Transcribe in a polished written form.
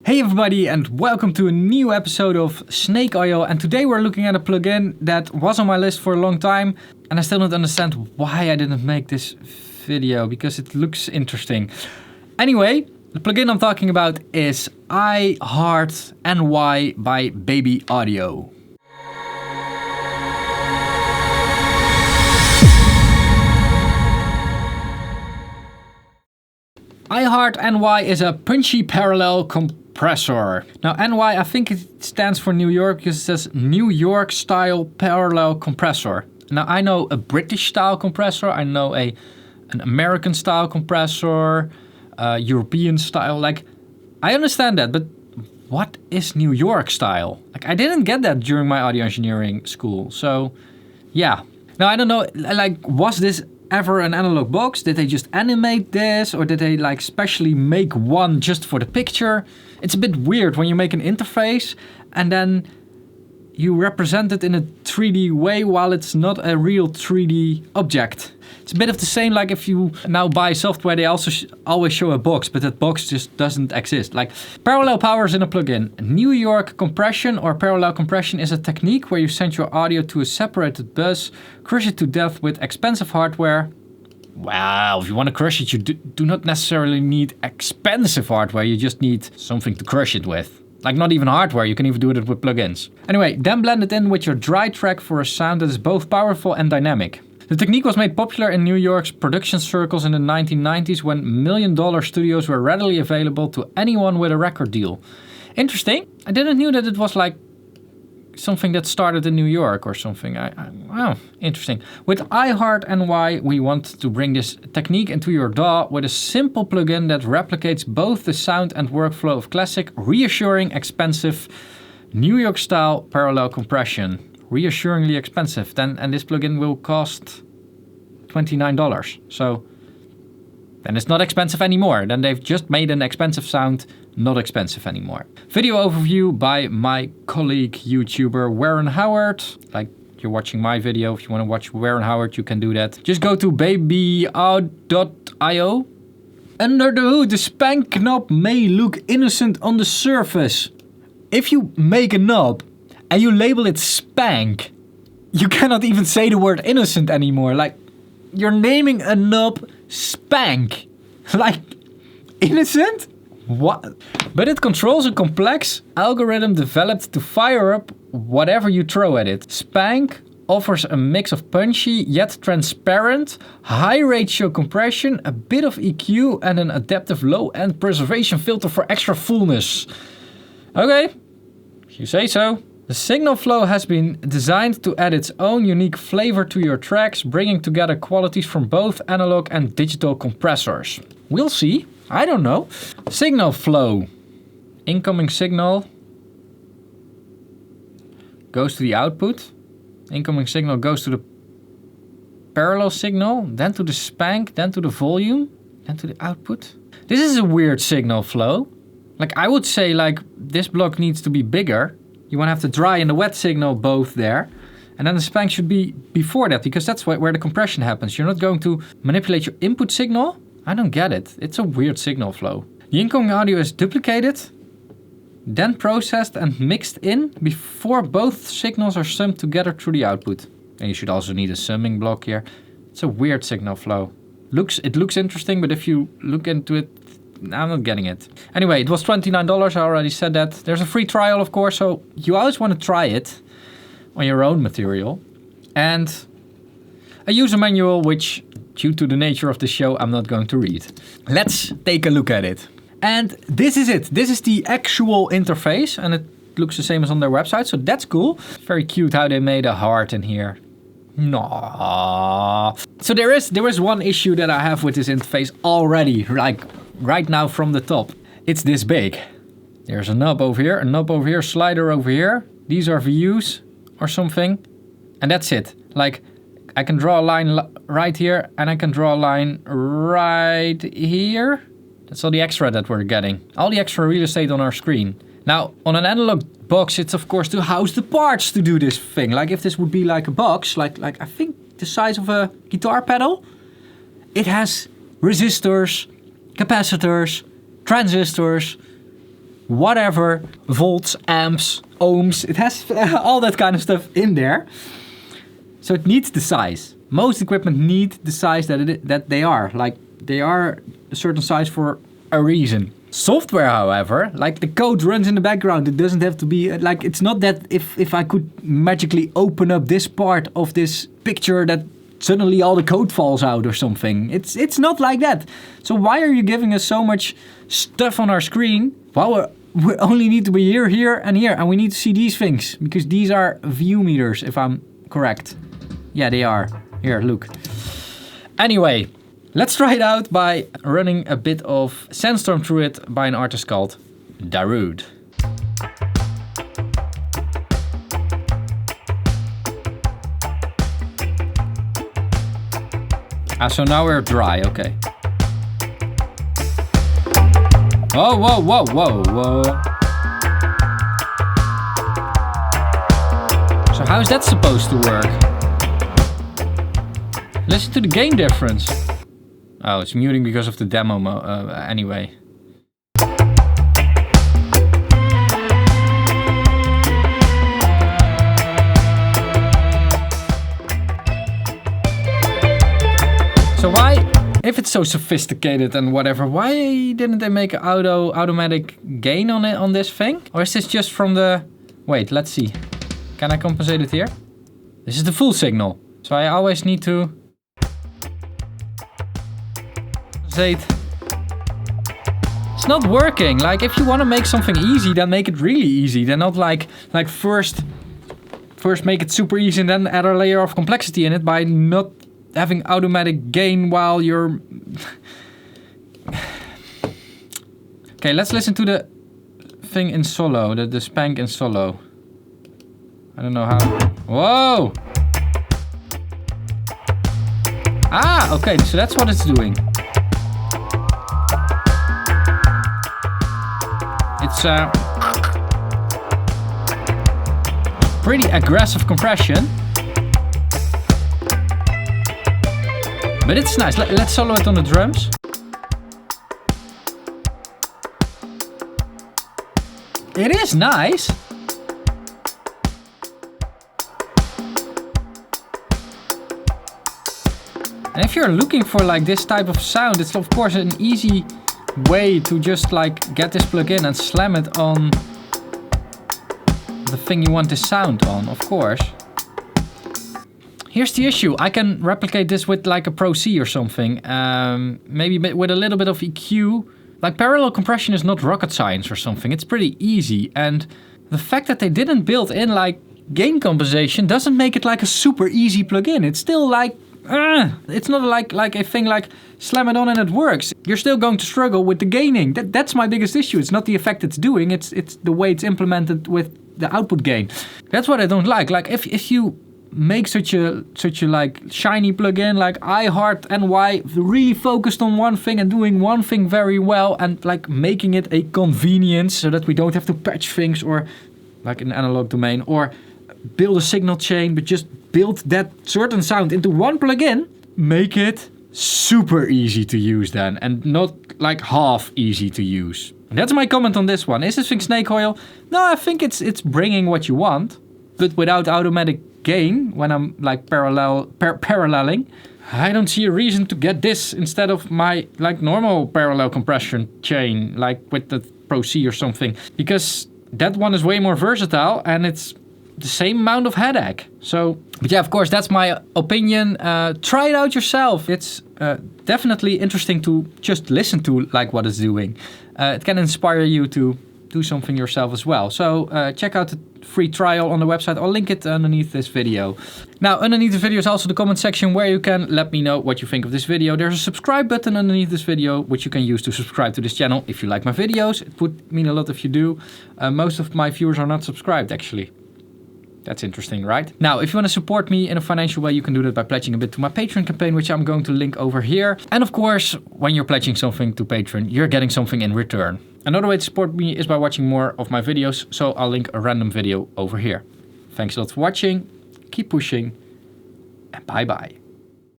Hey everybody and welcome to a new episode of Snake Oil, and today we're looking at a plugin that was on my list for a long time and I still don't understand why I didn't make this video because it looks interesting. Anyway, the plugin I'm talking about is I Heart NY by Baby Audio. I Heart NY is a punchy parallel compressor. Now NY, I think it stands for New York because it says New York style parallel compressor. Now I know a British style compressor, I know an American style compressor, European style, like I understand that, but what is New York style? Like I didn't get that during my audio engineering school, so yeah. Now I don't know, like was this ever an analog box? Did they just animate this, or did they like specially make one just for the picture? It's a bit weird when you make an interface and then you represent it in a 3D way while it's not a real 3D object. It's a bit of the same like if you now buy software, they also always show a box, but that box just doesn't exist. Like parallel powers in a plugin. New York compression or parallel compression is a technique where you send your audio to a separated bus, crush it to death with expensive hardware. Well, if you want to crush it, you do not necessarily need expensive hardware, you just need something to crush it with. Like not even hardware, you can even do it with plugins. Anyway, then blend it in with your dry track for a sound that is both powerful and dynamic. The technique was made popular in New York's production circles in the 1990s when $1 million studios were readily available to anyone with a record deal. Interesting. I didn't know that it was like something that started in New York or something. Wow, interesting. With I Heart NY, we want to bring this technique into your DAW with a simple plugin that replicates both the sound and workflow of classic, reassuring, expensive, New York style parallel compression. Reassuringly expensive, and this plugin will cost $29. So then it's not expensive anymore. Then they've just made an expensive sound not expensive anymore. Video overview by my colleague YouTuber Warren Howard. Like you're watching my video, if you want to watch Warren Howard, you can do that. Just go to babyout.io. Under the hood, the Spank knob may look innocent on the surface. If you make a knob and you label it Spank, you cannot even say the word innocent anymore. Like, you're naming a knob Spank. Like, innocent? What? But it controls a complex algorithm developed to fire up whatever you throw at it. Spank offers a mix of punchy yet transparent, high ratio compression, a bit of EQ, and an adaptive low-end preservation filter for extra fullness. Okay, if you say so. The signal flow has been designed to add its own unique flavor to your tracks, bringing together qualities from both analog and digital compressors. We'll see. I don't know. Signal flow. Incoming signal goes to the output. Incoming signal goes to the parallel signal, then to the Spank, then to the volume, then to the output. This is a weird signal flow. Like I would say like this block needs to be bigger. You want to have the dry and the wet signal both there. And then the Spank should be before that because that's where the compression happens. You're not going to manipulate your input signal. I don't get it. It's a weird signal flow. The incoming audio is duplicated, then processed and mixed in before both signals are summed together through the output. And you should also need a summing block here. It's a weird signal flow. It looks interesting, but if you look into it, I'm not getting it. Anyway, it was $29, I already said that. There's a free trial, of course, so you always want to try it on your own material. And a user manual, which, due to the nature of the show, I'm not going to read. Let's take a look at it. And this is it. This is the actual interface, and it looks the same as on their website, so that's cool. Very cute how they made a heart in here. No. So there is one issue that I have with this interface already, like right now from the top. It's this big. There's a knob over here, slider over here. These are views or something. And that's it. Like I can draw a line right here and I can draw a line right here. That's all the extra that we're getting. All the extra real estate on our screen. Now, on an analog box, it's of course to house the parts to do this thing. Like if this would be like a box, like I think the size of a guitar pedal, it has resistors, capacitors, transistors, whatever, volts, amps, ohms. It has all that kind of stuff in there. So it needs the size. Most equipment need the size that they are. Like, they are a certain size for a reason. Software, however, like the code runs in the background. It doesn't have to be, like, it's not that if I could magically open up this part of this picture that suddenly all the code falls out or something. It's not like that. So why are you giving us so much stuff on our screen? Well, we only need to be here, and here. And we need to see these things, because these are view meters, if I'm correct. Yeah, they are. Here, look. Anyway, let's try it out by running a bit of Sandstorm through it by an artist called Darude. So now we're dry, okay. Whoa, whoa, whoa, whoa, whoa. So how is that supposed to work? Listen to the gain difference. Oh, it's muting because of the demo anyway. So why, if it's so sophisticated and whatever, why didn't they make an automatic gain on this thing? Or is this just from the... Wait, let's see. Can I compensate it here? This is the full signal. So I always need to... It's not working. Like, if you want to make something easy, then make it really easy. Then not like first make it super easy and then add a layer of complexity in it by not having automatic gain while you're... Okay, let's listen to the thing in solo, the Spank in solo. I don't know how... Whoa! Ah, okay, so that's what it's doing. It's pretty aggressive compression. But it's nice. Let's solo it on the drums. It is nice. And if you're looking for like this type of sound, it's of course an easy way to just like get this plugin and slam it on the thing you want this sound on, of course. Here's the issue. I can replicate this with like a Pro C or something. Maybe with a little bit of EQ. Like, parallel compression is not rocket science or something. It's pretty easy. And the fact that they didn't build in like gain compensation doesn't make it like a super easy plugin. It's still like, it's not like a thing like slam it on and it works. You're still going to struggle with the gaining. That's my biggest issue. It's not the effect it's doing. It's the way it's implemented with the output gain. That's what I don't like. Like, if you make such a like shiny plugin like iHeart NY, really focused on one thing and doing one thing very well, and like making it a convenience so that we don't have to patch things or like an analog domain or build a signal chain, but just build that certain sound into one plugin. Make it super easy to use then, and not like half easy to use. And that's my comment on this one. Is this thing snake oil? No, I think it's bringing what you want, but without automatic gain when I'm like paralleling. I don't see a reason to get this instead of my like normal parallel compression chain, like with the Pro C or something, because that one is way more versatile and it's the same amount of headache. So, but yeah, of course, that's my opinion. Try it out yourself. It's definitely interesting to just listen to like what it's doing. It can inspire you to do something yourself as well. So check out the free trial on the website. I'll link it underneath this video. Now, underneath the video is also the comment section where you can let me know what you think of this video. There's a subscribe button underneath this video, which you can use to subscribe to this channel if you like my videos. It would mean a lot if you do. Most of my viewers are not subscribed, actually. That's interesting, right? Now, if you want to support me in a financial way, you can do that by pledging a bit to my Patreon campaign, which I'm going to link over here. And of course, when you're pledging something to Patreon, you're getting something in return. Another way to support me is by watching more of my videos, so I'll link a random video over here. Thanks a lot for watching, keep pushing, and bye-bye.